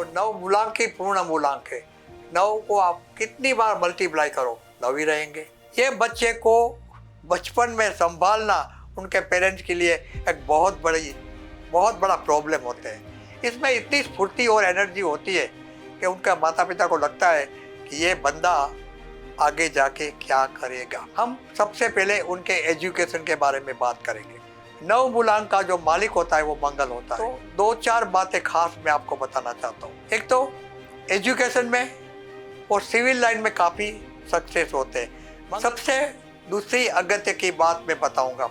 तो 9 मूलांक ही पूर्ण मूलांक है। 9 को आप कितनी बार मल्टीप्लाई करो 9 ही रहेंगे। ये बच्चे को बचपन में संभालना उनके पेरेंट्स के लिए एक बहुत बड़ा प्रॉब्लम होता है। इसमें इतनी स्फूर्ति और एनर्जी होती है कि उनका माता पिता को लगता है कि ये बंदा आगे जाके क्या करेगा। हम सबसे पहले उनके एजुकेशन के बारे में बात करेंगे। 9 मूलांक का जो मालिक होता है वो मंगल होता है। तो 2-4 बातें खास मैं आपको बताना चाहता हूँ। एक तो एजुकेशन में और सिविल लाइन में काफ़ी सक्सेस होते हैं। सबसे दूसरी अगत्य की बात मैं बताऊंगा,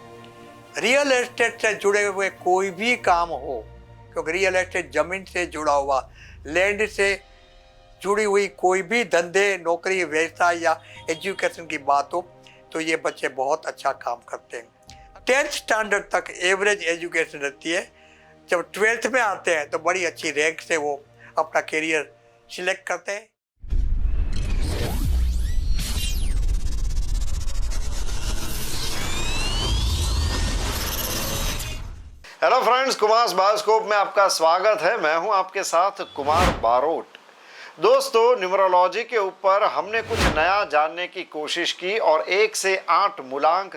रियल एस्टेट से जुड़े हुए कोई भी काम हो, क्योंकि रियल एस्टेट जमीन से जुड़ा हुआ, लैंड से जुड़ी हुई कोई भी धंधे, नौकरी, व्यवसाय या एजुकेशन की बात हो तो ये बच्चे बहुत अच्छा काम करते हैं। 10th स्टैंडर्ड तक एवरेज एजुकेशन रहती है। जब 12th में आते हैं तो बड़ी अच्छी रैंक से वो अपना करियर सिलेक्ट करते हैं। हेलो फ्रेंड्स, कुमार बायोस्कोप में आपका स्वागत है। मैं हूं आपके साथ कुमार बारोट। दोस्तों, न्यूमरोलॉजी के ऊपर हमने कुछ नया जानने की कोशिश की और 1 से 8 मूलांक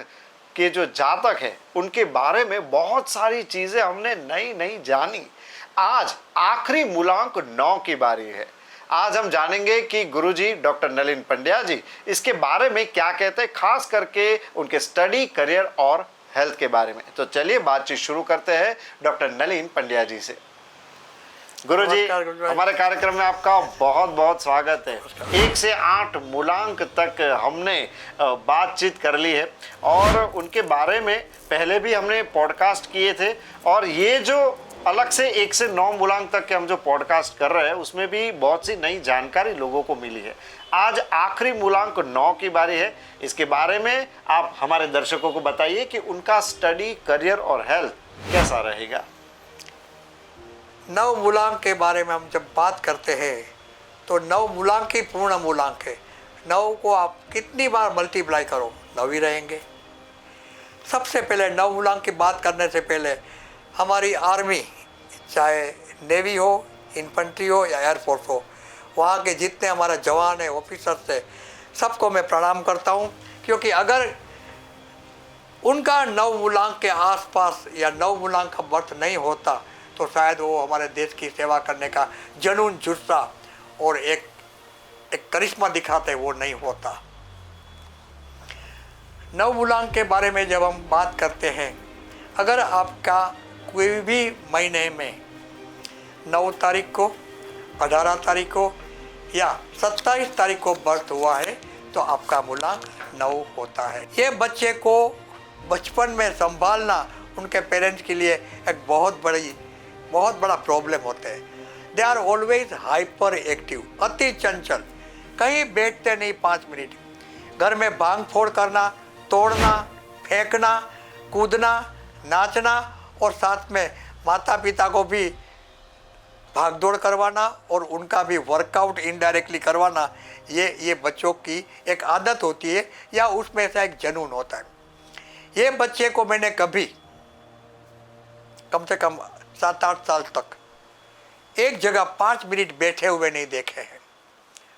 के जो जातक हैं उनके बारे में बहुत सारी चीज़ें हमने नई जानी। आज आखिरी मूलांक 9 की बारी है। आज हम जानेंगे कि गुरुजी डॉक्टर नलिन पंड्या जी इसके बारे में क्या कहते हैं, खास करके उनके स्टडी, करियर और हेल्थ के बारे में। तो चलिए बातचीत शुरू करते हैं डॉक्टर नलिन पंड्या जी से। गुरुजी, हमारे कार्यक्रम में आपका बहुत बहुत स्वागत है। 1 से 8 मूलांक तक हमने बातचीत कर ली है और उनके बारे में पहले भी हमने पॉडकास्ट किए थे, और ये जो अलग से 1 से 9 मूलांक तक के हम जो पॉडकास्ट कर रहे हैं उसमें भी बहुत सी नई जानकारी लोगों को मिली है। आज आखिरी मूलांक 9 की बारी है। इसके बारे में आप हमारे दर्शकों को बताइए कि उनका स्टडी, करियर और हेल्थ कैसा रहेगा। 9 मूलांक के बारे में हम जब बात करते हैं तो 9 मूलांक ही पूर्ण मूलांक है। 9 को आप कितनी बार मल्टीप्लाई करो 9 ही रहेंगे। सबसे पहले 9 मूलांक की बात करने से पहले हमारी आर्मी, चाहे नेवी हो, इन्फेंट्री हो या एयरफोर्स हो, वहाँ के जितने हमारे जवान हैं, ऑफिसर्स हैं, सबको मैं प्रणाम करता हूँ। क्योंकि अगर उनका 9 मूलांक के आसपास या 9 मूलांक का बर्थ नहीं होता तो शायद वो हमारे देश की सेवा करने का जुनून, जुस्सा और एक करिश्मा दिखाते वो नहीं होता। 9 मूलांक के बारे में जब हम बात करते हैं, अगर आपका कोई भी महीने में 9 तारीख को, 18 तारीख को या 27 तारीख को बर्थ हुआ है तो आपका मूलांक 9 होता है। ये बच्चे को बचपन में संभालना उनके पेरेंट्स के लिए एक बहुत बड़ा प्रॉब्लम होता है। They are always hyper active, अति चंचल, कहीं बैठते नहीं 5 मिनट। घर में भांग फोड़ करना, तोड़ना, फेंकना, कूदना, नाचना और साथ में माता पिता को भी भाग दौड़ करवाना और उनका भी वर्कआउट इनडायरेक्टली करवाना, ये बच्चों की एक आदत होती है या उसमें से एक जुनून होता है। ये बच्चे को मैंने कभी कम से कम 7-8 साल तक एक जगह 5 मिनट बैठे हुए नहीं देखे हैं।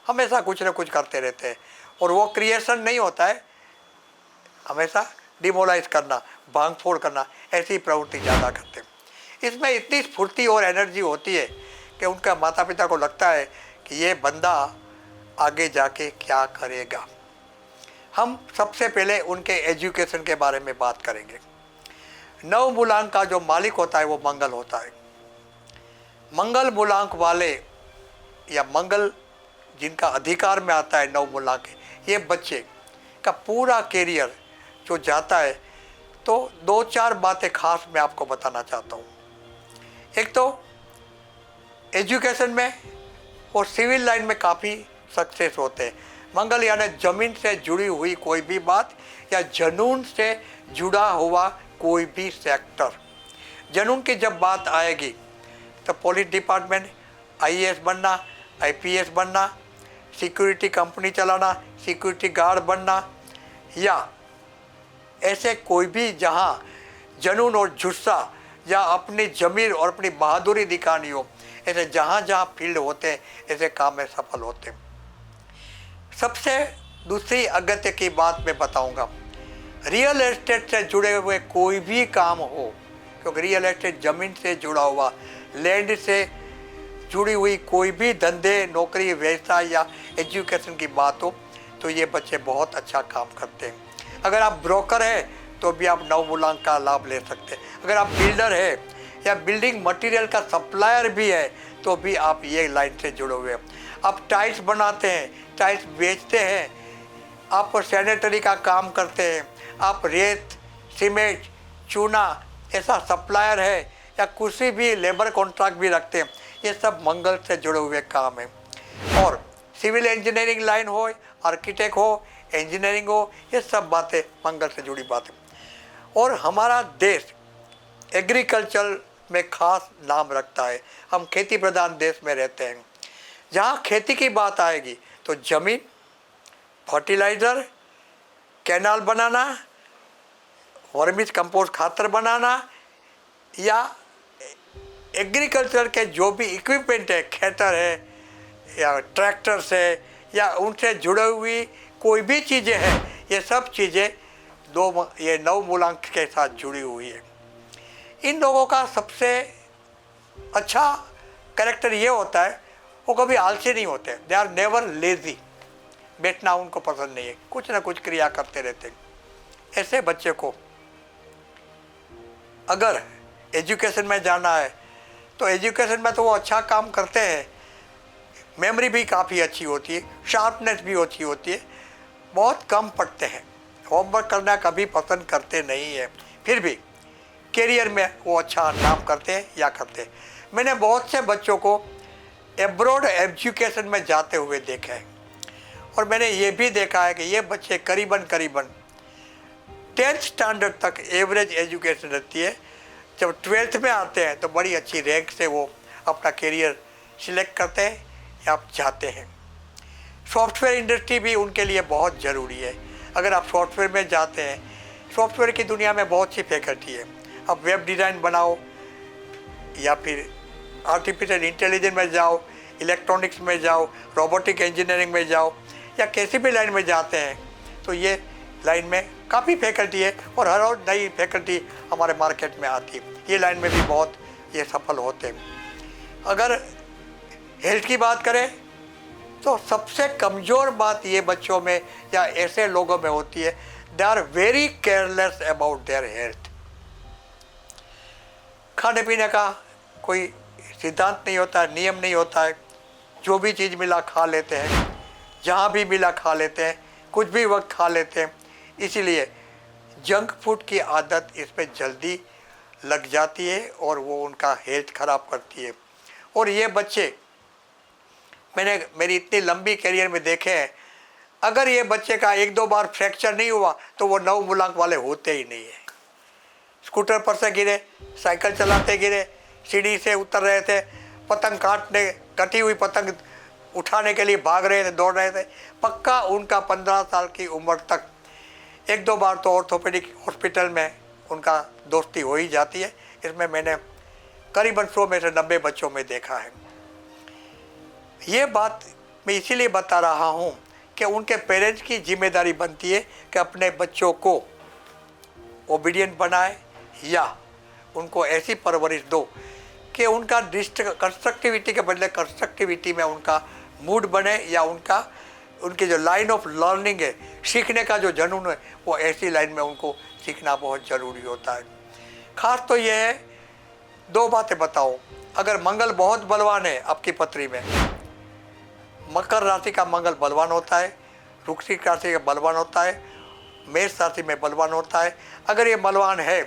हमेशा कुछ न कुछ करते रहते हैं और वो क्रिएशन नहीं होता है, हमेशा डिमोलाइज करना, भांग फोड़ करना, ऐसी प्रवृत्ति ज़्यादा करते हैं। इसमें इतनी स्फूर्ति और एनर्जी होती है कि उनका माता पिता को लगता है कि ये बंदा आगे जाके क्या करेगा। हम सबसे पहले उनके एजुकेशन के बारे में बात करेंगे। 9 मूलांक का जो मालिक होता है वो मंगल होता है। मंगल मूलांक वाले या मंगल जिनका अधिकार में आता है 9 मूलांक, ये बच्चे का पूरा कैरियर जो जाता है, तो 2-4 बातें खास मैं आपको बताना चाहता हूँ। एक तो एजुकेशन में और सिविल लाइन में काफ़ी सक्सेस होते हैं। मंगल यानी ज़मीन से जुड़ी हुई कोई भी बात या जुनून से जुड़ा हुआ कोई भी सेक्टर। जुनून की जब बात आएगी तो पुलिस डिपार्टमेंट, आईएएस बनना, आईपीएस बनना, सिक्योरिटी कंपनी चलाना, सिक्योरिटी गार्ड बनना, या ऐसे कोई भी जहाँ जुनून और जुस्सा या अपनी जमीर और अपनी बहादुरी दिखानी हो, ऐसे जहाँ जहाँ फील्ड होते हैं ऐसे काम में सफल होते हैं। सबसे दूसरी अगत्य की बात मैं बताऊंगा, रियल एस्टेट से जुड़े हुए कोई भी काम हो, क्योंकि रियल एस्टेट ज़मीन से जुड़ा हुआ, लैंड से जुड़ी हुई कोई भी धंधे, नौकरी, व्यवसाय या एजुकेशन की बात हो तो ये बच्चे बहुत अच्छा काम करते हैं। अगर आप ब्रोकर हैं तो भी आप नवमूलांक का लाभ ले सकते हैं। अगर आप बिल्डर है या बिल्डिंग मटेरियल का सप्लायर भी है तो भी आप ये लाइन से जुड़े हुए हैं। आप टाइल्स बनाते हैं, टाइल्स बेचते हैं, आप सैनिटरी का काम करते हैं, आप रेत, सीमेंट, चूना ऐसा सप्लायर है या किसी भी लेबर कॉन्ट्रैक्ट भी रखते हैं, ये सब मंगल से जुड़े हुए काम हैं। और सिविल इंजीनियरिंग लाइन हो, आर्किटेक्ट हो, इंजीनियरिंग हो, ये सब बातें मंगल से जुड़ी बातें। और हमारा देश एग्रीकल्चर में खास नाम रखता है। हम खेती प्रधान देश में रहते हैं। जहाँ खेती की बात आएगी तो ज़मीन, फर्टिलाइज़र, कैनाल बनाना, वर्मिस कंपोस्ट खातर बनाना या एग्रीकल्चर के जो भी इक्विपमेंट है, खेतर है या ट्रैक्टर्स है या उनसे जुड़ी हुई कोई भी चीज़ें हैं, ये सब चीज़ें ये नवमूलांक के साथ जुड़ी हुई है। इन लोगों का सबसे अच्छा कैरेक्टर ये होता है, वो कभी आलसी नहीं होते। They are never lazy. बैठना उनको पसंद नहीं है, कुछ ना कुछ क्रिया करते रहते हैं। ऐसे बच्चे को अगर एजुकेशन में जाना है तो एजुकेशन में तो वो अच्छा काम करते हैं, मेमोरी भी काफ़ी अच्छी होती है, शार्पनेस भी अच्छी होती है, बहुत कम पढ़ते हैं, होमवर्क करना कभी पसंद करते नहीं है, फिर भी करियर में वो अच्छा नाम करते हैं या करते हैं। मैंने बहुत से बच्चों को एब्रॉड एजुकेशन में जाते हुए देखा है और मैंने ये भी देखा है कि ये बच्चे करीबन 10th स्टैंडर्ड तक एवरेज एजुकेशन रहती है। जब 12th में आते हैं तो बड़ी अच्छी रैंक से वो अपना करियर सिलेक्ट करते हैं या जाते हैं। सॉफ्टवेयर इंडस्ट्री भी उनके लिए बहुत ज़रूरी है। अगर आप सॉफ्टवेयर में जाते हैं, सॉफ्टवेयर की दुनिया में बहुत सी फैकल्टी है। आप वेब डिज़ाइन बनाओ या फिर आर्टिफिशियल इंटेलिजेंस में जाओ, इलेक्ट्रॉनिक्स में जाओ, रोबोटिक इंजीनियरिंग में जाओ या किसी भी लाइन में जाते हैं तो ये लाइन में काफ़ी फैकल्टी है और हर रोज़ नई फैकल्टी हमारे मार्केट में आती है। ये लाइन में भी बहुत ये सफल होते हैं। अगर हेल्थ की बात करें तो सबसे कमज़ोर बात ये बच्चों में या ऐसे लोगों में होती है, they are very careless about their health. खाने पीने का कोई सिद्धांत नहीं होता है, नियम नहीं होता है, जो भी चीज़ मिला खा लेते हैं, जहाँ भी मिला खा लेते हैं, कुछ भी वक्त खा लेते हैं। इसीलिए जंक फूड की आदत इस पर जल्दी लग जाती है और वो उनका हेल्थ ख़राब करती है। और ये बच्चे मैंने मेरी इतनी लंबी करियर में देखे हैं, अगर ये बच्चे का 1-2 बार फ्रैक्चर नहीं हुआ तो वो नवमूलांक वाले होते ही नहीं है। स्कूटर पर से गिरे, साइकिल चलाते गिरे, सीढ़ी से उतर रहे थे, पतंग कटी हुई पतंग उठाने के लिए भाग रहे थे, दौड़ रहे थे, पक्का उनका 15 साल की उम्र तक 1-2 बार तो ऑर्थोपेडिक हॉस्पिटल में उनका दोस्ती हो ही जाती है। इसमें मैंने करीबन 100 में से 90 बच्चों में देखा है। ये बात मैं इसीलिए बता रहा हूँ कि उनके पेरेंट्स की जिम्मेदारी बनती है कि अपने बच्चों को ओबीडियंट बनाए या उनको ऐसी परवरिश दो कि उनका कंस्ट्रक्टिविटी के बदले कंस्ट्रक्टिविटी में उनका मूड बने या उनकी जो लाइन ऑफ लर्निंग है, सीखने का जो जुनून है, वो ऐसी लाइन में उनको सीखना बहुत ज़रूरी होता है। खास तो ये है, 2 बातें बताओ। अगर मंगल बहुत बलवान है आपकी पत्री में, मकर राशि का मंगल बलवान होता है, वृश्चिक राशि का बलवान होता है, मेष राशि में बलवान होता है। अगर ये बलवान है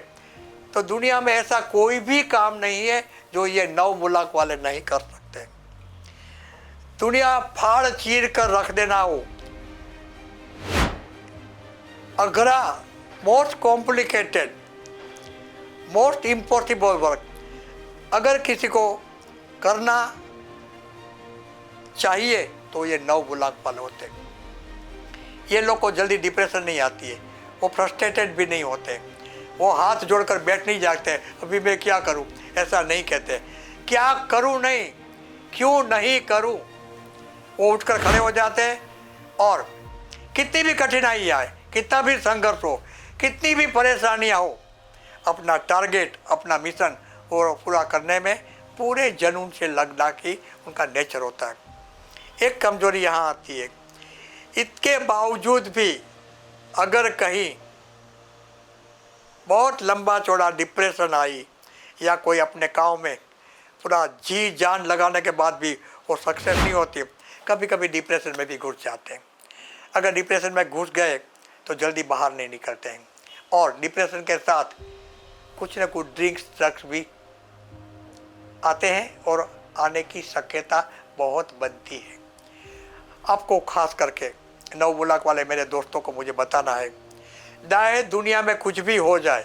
तो दुनिया में ऐसा कोई भी काम नहीं है जो ये नवमूलांक वाले नहीं कर सकते। दुनिया फाड़ चीर कर रख देना हो, अगरा most complicated, most impossible work अगर किसी को करना चाहिए तो ये नवमूलांक वाले होते हैं। ये लोग को जल्दी डिप्रेशन नहीं आती है, वो फ्रस्ट्रेटेड भी नहीं होते, वो हाथ जोड़कर बैठ नहीं जाते अभी मैं क्या करूं, ऐसा नहीं कहते। क्या करूं नहीं, क्यों नहीं करूं, वो उठकर खड़े हो जाते हैं और कितनी भी कठिनाई आए, कितना भी संघर्ष हो, कितनी भी परेशानियां हो, अपना टारगेट, अपना मिशन वो पूरा करने में पूरे जुनून से लगना की उनका नेचर होता है। एक कमजोरी यहाँ आती है, इसके बावजूद भी अगर कहीं बहुत लंबा चौड़ा डिप्रेशन आई या कोई अपने काम में पूरा जी जान लगाने के बाद भी वो सक्सेस नहीं होती, कभी कभी डिप्रेशन में भी घुस जाते हैं। अगर डिप्रेशन में घुस गए तो जल्दी बाहर नहीं निकलते हैं और डिप्रेशन के साथ कुछ न कुछ ड्रिंक्स ड्रग्स भी आते हैं और आने की शक्यता बहुत बनती है। आपको खास करके नवबुलाक वाले मेरे दोस्तों को मुझे बताना है, चाहे दुनिया में कुछ भी हो जाए,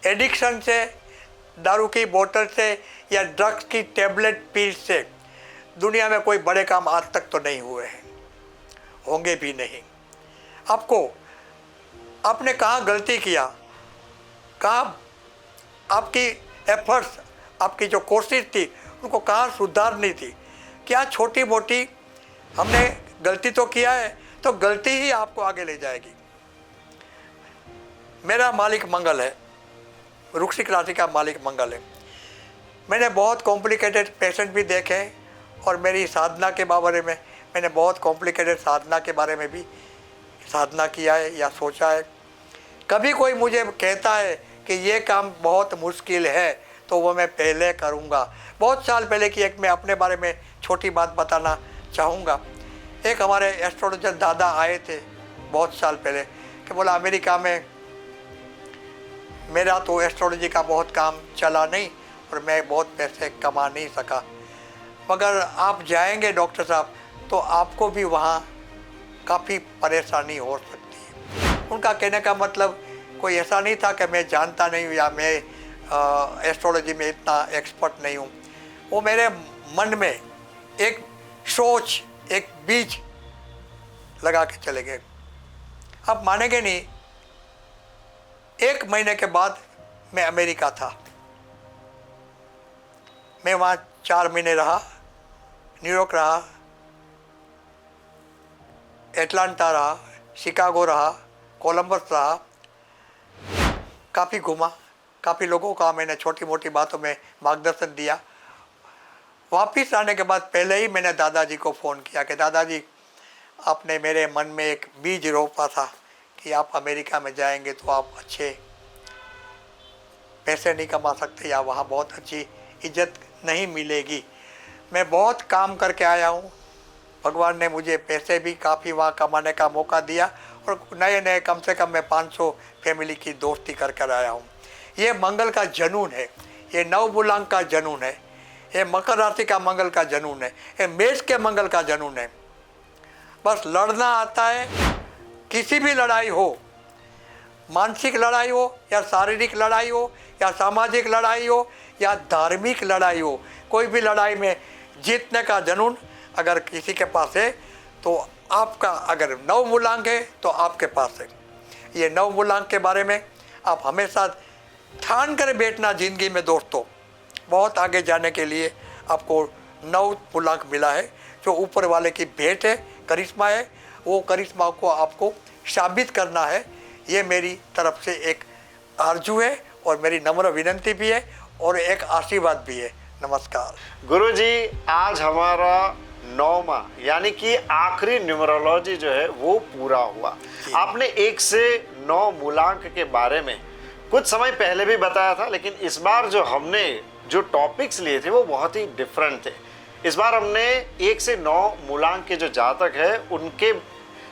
एडिक्शन से, दारू की बोतल से या ड्रग्स की टेबलेट पील से दुनिया में कोई बड़े काम आज तक तो नहीं हुए हैं, होंगे भी नहीं। आपको आपने कहाँ गलती किया, कहाँ आपकी एफर्ट्स, आपकी जो कोशिश थी उनको कहाँ सुधारनी थी, क्या छोटी मोटी हमने गलती तो किया है, तो गलती ही आपको आगे ले जाएगी। मेरा मालिक मंगल है, वृश्चिक राशि का मालिक मंगल है। मैंने बहुत कॉम्प्लिकेटेड पेशेंट भी देखे और मेरी साधना के बारे में मैंने बहुत कॉम्प्लिकेटेड साधना के बारे में भी साधना किया है या सोचा है। कभी कोई मुझे कहता है कि ये काम बहुत मुश्किल है तो वो मैं पहले करूँगा। बहुत साल पहले की एक मैं अपने बारे में छोटी बात बताना चाहूँगा। एक हमारे एस्ट्रोलॉजर दादा आए थे बहुत साल पहले कि बोला अमेरिका में मेरा तो एस्ट्रोलॉजी का बहुत काम चला नहीं और मैं बहुत पैसे कमा नहीं सका, मगर आप जाएंगे डॉक्टर साहब तो आपको भी वहाँ काफ़ी परेशानी हो सकती है। उनका कहने का मतलब कोई ऐसा नहीं था कि मैं जानता नहीं हूँ या मैं एस्ट्रोलॉजी में इतना एक्सपर्ट नहीं हूँ। वो मेरे मन में एक सोच, एक बीज लगा के चले गए। आप मानेंगे नहीं, 1 महीने के बाद मैं अमेरिका था। मैं वहाँ 4 महीने रहा, न्यूयॉर्क रहा, एटलांटा रहा, शिकागो रहा, कोलंबस रहा, काफ़ी घूमा, काफ़ी लोगों का मैंने छोटी मोटी बातों में मार्गदर्शन दिया। वापिस आने के बाद पहले ही मैंने दादाजी को फ़ोन किया कि दादाजी आपने मेरे मन में एक बीज रोपा था कि आप अमेरिका में जाएंगे तो आप अच्छे पैसे नहीं कमा सकते या वहाँ बहुत अच्छी इज्जत नहीं मिलेगी। मैं बहुत काम करके आया हूँ, भगवान ने मुझे पैसे भी काफ़ी वहाँ कमाने का मौका दिया और नए नए कम से कम मैं 500 फैमिली की दोस्ती कर कर आया हूँ। ये मंगल का जनून है, ये नवबुलांक का जनून है, ये मकर राशि का मंगल का जनून है, ये मेष के मंगल का जनून है। बस लड़ना आता है, किसी भी लड़ाई हो, मानसिक लड़ाई हो या शारीरिक लड़ाई हो या सामाजिक लड़ाई हो या धार्मिक लड़ाई हो, कोई भी लड़ाई में जीतने का जुनून अगर किसी के पास है तो आपका, अगर नवबुलांक है तो आपके पास है। ये नवबुलांक के बारे में आप हमेशा ठान कर बैठना जिंदगी में दोस्तों। बहुत आगे जाने के लिए आपको नवबुलांक मिला है, जो ऊपर वाले की भेंट है, करिश्मा है। वो करिश्मा को आपको साबित करना है। ये मेरी तरफ से एक आरजू है और मेरी नम्र विनंती भी है और एक आशीर्वाद भी है। नमस्कार गुरुजी, आज हमारा 9वां यानी कि आखिरी न्यूमरोलॉजी जो है वो पूरा हुआ। आपने 1 से 9 मूलांक के बारे में कुछ समय पहले भी बताया था, लेकिन इस बार जो हमने जो टॉपिक्स लिए थे वो बहुत ही डिफरेंट थे। इस बार हमने 1 से 9 मूलांक के जो जातक है उनके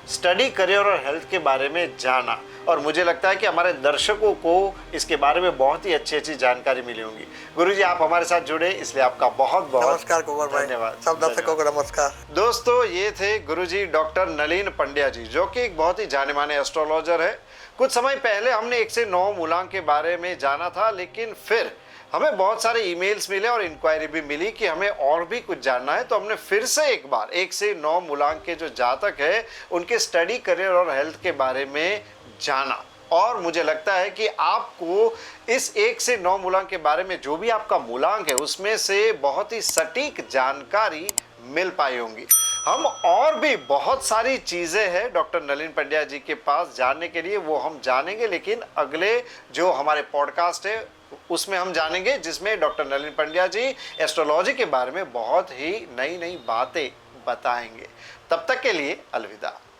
स्टडी, करियर और हेल्थ के बारे में जाना, और मुझे लगता है कि हमारे दर्शकों को इसके बारे में बहुत ही अच्छी अच्छी जानकारी मिली होंगी। गुरुजी, आप हमारे साथ जुड़े इसलिए आपका बहुत बहुत नमस्कार कुमार भाई, धन्यवाद। सब दर्शकों को नमस्कार। दोस्तों, ये थे गुरुजी डॉक्टर नलिन पंड्या जी, जो कि एक बहुत ही जाने माने एस्ट्रोलॉजर है। कुछ समय पहले हमने 1 से 9 मूलांक के बारे में जाना था, लेकिन फिर हमें बहुत सारे ईमेल्स मिले और इंक्वायरी भी मिली कि हमें और भी कुछ जानना है, तो हमने फिर से एक बार 1 से 9 मूलांक के जो जातक है उनके स्टडी, करियर और हेल्थ के बारे में जाना और मुझे लगता है कि आपको इस 1 से 9 मूलांक के बारे में जो भी आपका मूलांक है उसमें से बहुत ही सटीक जानकारी मिल पाई होंगी। हम और भी बहुत सारी चीज़ें हैं डॉक्टर नलिन पंड्या जी के पास जानने के लिए, वो हम जानेंगे, लेकिन अगले जो हमारे पॉडकास्ट है उसमें हम जानेंगे, जिसमें डॉक्टर नलिन पंड्या जी एस्ट्रोलॉजी के बारे में बहुत ही नई नई बातें बताएंगे। तब तक के लिए अलविदा।